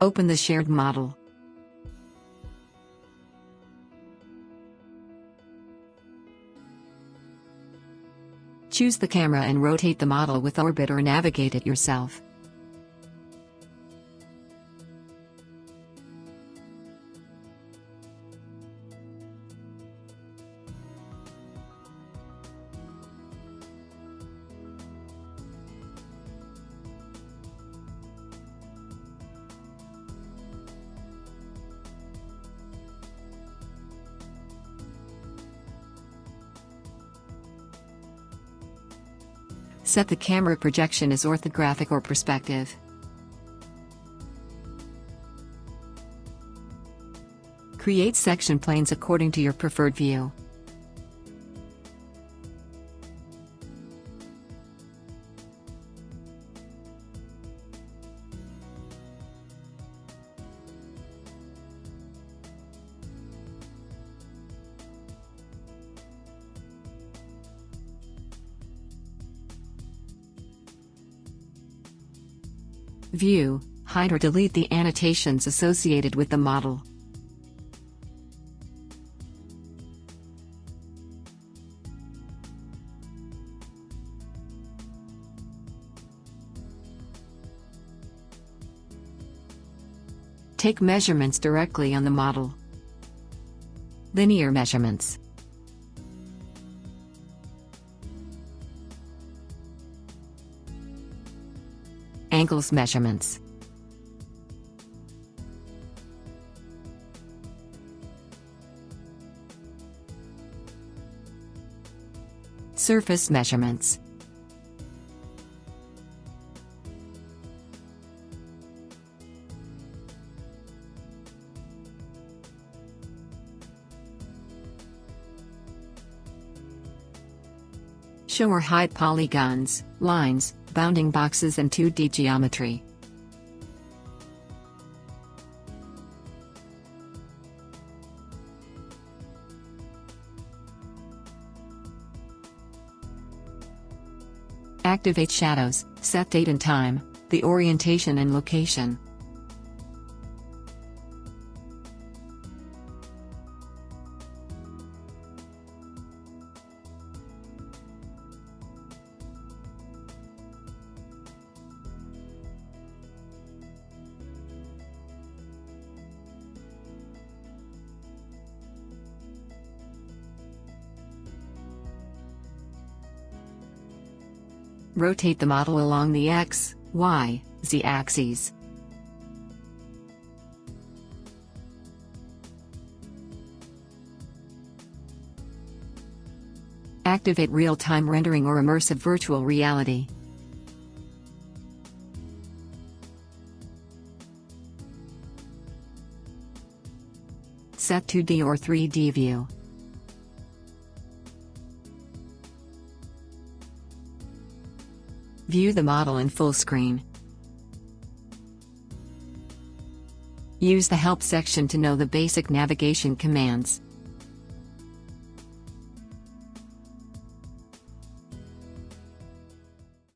Open the shared model. Choose the camera and rotate the model with orbit or navigate it yourself. Set the camera projection as orthographic or perspective. Create section planes according to your preferred view. View, hide or delete the annotations associated with the model. Take measurements directly on the model. Linear measurements. Angles measurements. Surface measurements. Show or hide polygons, lines, bounding boxes and 2D geometry. Activate shadows, set date and time, the orientation and location. Rotate the model along the X, Y, Z axes. Activate real-time rendering or immersive virtual reality. Set 2D or 3D view. View the model in full screen. Use the Help section to know the basic navigation commands.